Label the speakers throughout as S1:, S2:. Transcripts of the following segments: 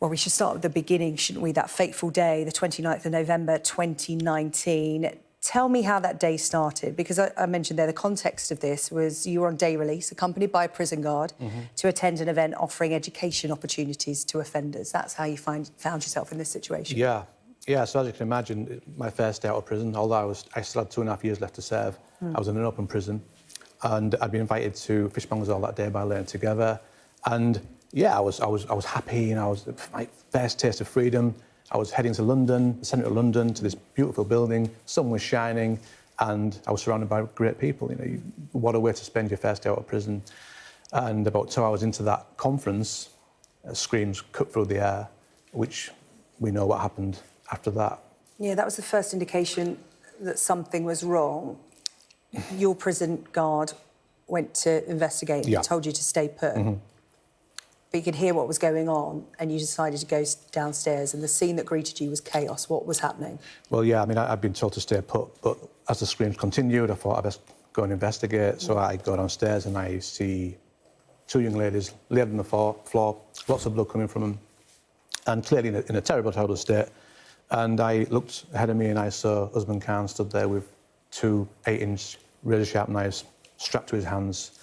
S1: Well, we should start at the beginning, shouldn't we? That fateful day, the 29th of November 2019. Tell me how that day started, because I mentioned there the context of this was you were on day release, accompanied by a prison guard, to attend an event offering education opportunities to offenders. That's how you found yourself in this situation.
S2: Yeah. Yeah, so as you can imagine, my first day out of prison, although I still had 2.5 years left to serve, I was in an open prison, and I'd been invited to Fishmongers Hall that day by Learning Together, and yeah, I was happy, and I was my first taste of freedom. I was heading to London, the centre of London, to this beautiful building. Sun was shining, and I was surrounded by great people. You know, what a way to spend your first day out of prison. And about 2 hours into that conference, screams cut through the air, which we know what happened after that.
S1: Yeah, that was the first indication that something was wrong. Your prison guard went to investigate and told you to stay put. But you could hear what was going on, and you decided to go downstairs, and the scene that greeted you was chaos. What was happening?
S2: Well, yeah, I mean, I'd been told to stay put, but as the screams continued, I thought I'd best go and investigate. So I go downstairs and I see two young ladies laid on the floor, lots of blood coming from them, and clearly in a terrible, terrible state. And I looked ahead of me and I saw Usman Khan stood there with two 8-inch razor-sharp knives strapped to his hands.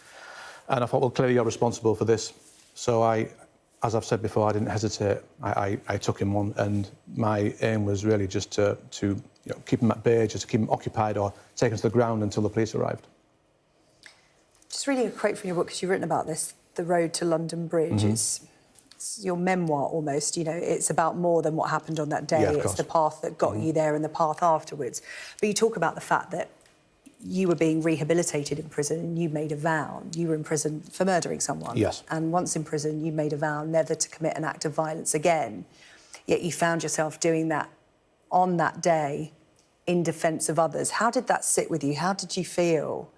S2: And I thought, well, clearly you're responsible for this. So as I've said before, I didn't hesitate. I took him on, and my aim was really just to keep him at bay, just to keep him occupied or take him to the ground until the police arrived.
S1: Just reading a quote from your book, because you've written about this, The Road to London Bridge. It's your memoir almost, you know, it's about more than what happened on that day.
S2: Yeah,
S1: it's the path that got you there and the path afterwards. But you talk about the fact that you were being rehabilitated in prison and you made a vow. You were in prison for murdering someone.
S2: Yes.
S1: And once in prison, you made a vow never to commit an act of violence again. Yet you found yourself doing that on that day in defence of others. How did that sit with you? How did you feel?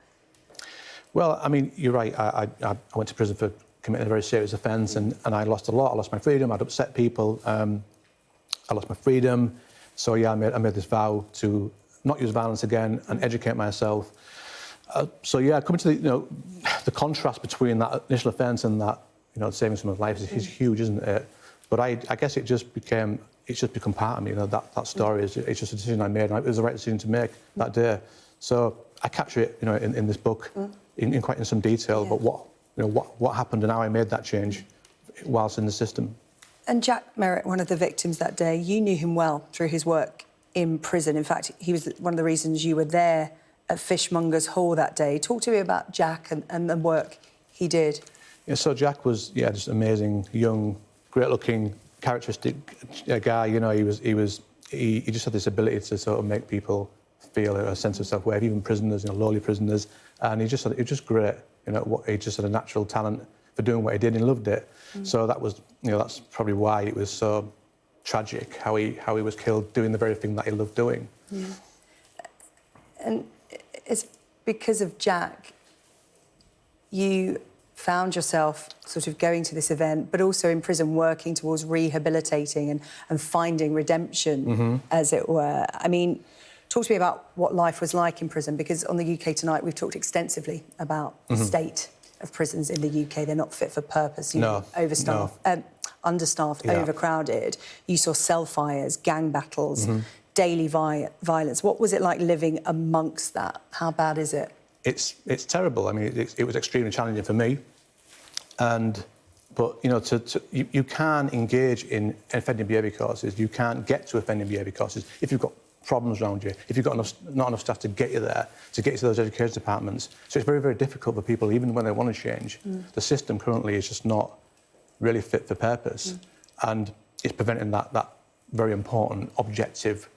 S2: Well, I mean, you're right. I went to prison for committing a very serious offence, and I lost a lot. I lost my freedom. I'd upset people. I lost my freedom. So, yeah, I made this vow to not use violence again and educate myself. So, yeah, coming to the contrast between that initial offence and that, saving someone's life is huge, isn't it? But I guess it's just become part of me. That story is it's just a decision I made, and it was the right decision to make that day. So I capture it, in this book in quite some detail. But what happened and how I made that change whilst in the system.
S1: And Jack Merritt, one of the victims that day, you knew him well through his work in prison. In fact, he was one of the reasons you were there at Fishmongers Hall that day. Talk to me about Jack and the work he did. Yeah,
S2: so Jack was, just amazing, young, great-looking, characteristic guy. He just had this ability to sort of make people feel a sense of self-worth, even prisoners, lowly prisoners. And he was just great. He just had a natural talent for doing what he did, and he loved it. So that was, that's probably why it was so tragic how he was killed doing the very thing that he loved doing.
S1: Yeah. And it's because of Jack you found yourself sort of going to this event, but also in prison working towards rehabilitating and finding redemption, as it were. I mean, talk to me about what life was like in prison, because on the UK Tonight we've talked extensively about the state of prisons in the UK. They're not fit for purpose, overstaffed, understaffed, overcrowded. You saw cell fires, gang battles, daily violence. What was it like living amongst that? How bad is it?
S2: It's terrible. I mean, it was extremely challenging for me. But you can engage in offending behaviour courses. You can't get to offending behaviour courses if you've got problems around you, if you've got not enough staff to get you there, to get you to those education departments. So it's very, very difficult for people, even when they want to change. The system currently is just not really fit for purpose. And it's preventing that very important objective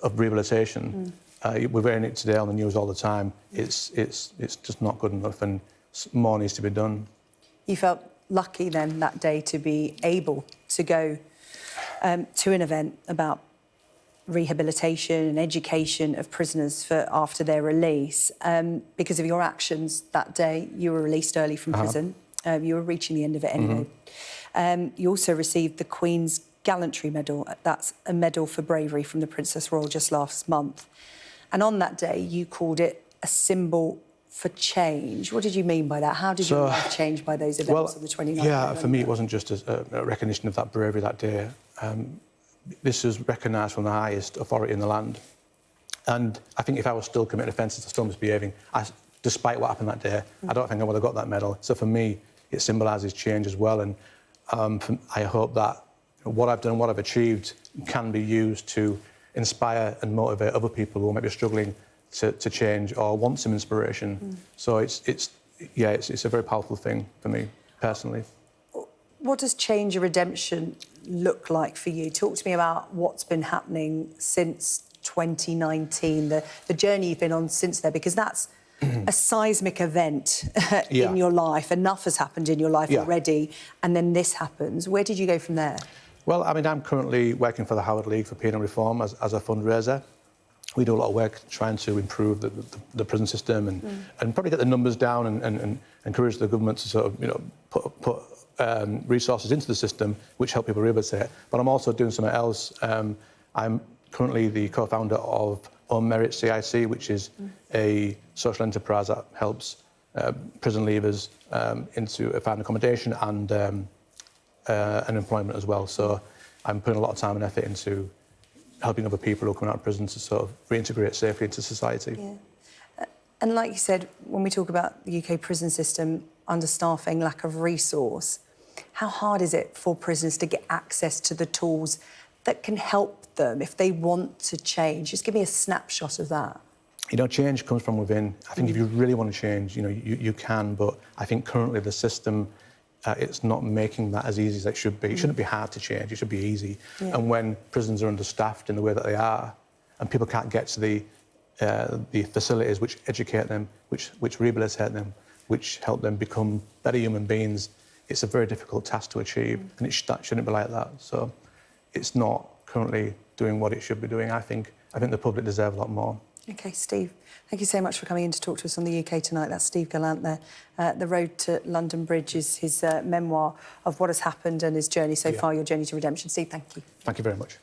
S2: of rehabilitation. We're hearing it today on the news all the time. It's just not good enough, and more needs to be done.
S1: You felt lucky then that day to be able to go to an event about rehabilitation and education of prisoners for after their release. Because of your actions that day, you were released early from prison. You were reaching the end of it anyway. You also received the Queen's Gallantry Medal. That's a medal for bravery from the Princess Royal just last month. And on that day, you called it a symbol for change. What did you mean by that? How did your life change by those events on the 29th of
S2: Yeah,
S1: November?
S2: for me, it wasn't just a recognition of that bravery that day. This was recognised from the highest authority in the land. And I think if I was still committing offences, I still misbehaving, despite what happened that day, I don't think I would have got that medal. So for me, it symbolises change as well. And I hope that what I've done, what I've achieved, can be used to inspire and motivate other people who might be struggling to change or want some inspiration. So it's a very powerful thing for me personally.
S1: What does change or redemption look like for you? Talk to me about what's been happening since 2019, the journey you've been on since then, because that's a seismic event in your life. Enough has happened in your life already, and then this happens. Where did you go from there?
S2: Well, I mean, I'm currently working for the Howard League for Penal Reform as a fundraiser. We do a lot of work trying to improve the prison system and probably get the numbers down and encourage the government to sort of, put resources into the system which help people rehabilitate. But I'm also doing something else. I'm currently the co-founder of Own Merit CIC, which is a social enterprise that helps prison leavers into find accommodation and employment as well. So I'm putting a lot of time and effort into helping other people who are coming out of prison to sort of reintegrate safely into society.
S1: Yeah. And like you said, when we talk about the UK prison system, understaffing, lack of resource, how hard is it for prisoners to get access to the tools that can help them if they want to change? Just give me a snapshot of that.
S2: You know, change comes from within. I think if you really want to change, you can, but I think currently the system, it's not making that as easy as it should be. It shouldn't be hard to change, it should be easy. Yeah. And when prisons are understaffed in the way that they are, and people can't get to the facilities which educate them, which rehabilitate them, which help them become better human beings, it's a very difficult task to achieve, and that shouldn't be like that. So it's not currently doing what it should be doing. I think the public deserve a lot more.
S1: OK, Steve, thank you so much for coming in to talk to us on the UK Tonight. That's Steve Gallant there. The Road to London Bridge is his memoir of what has happened and his journey so far, your journey to redemption. Steve, thank you.
S2: Thank you very much.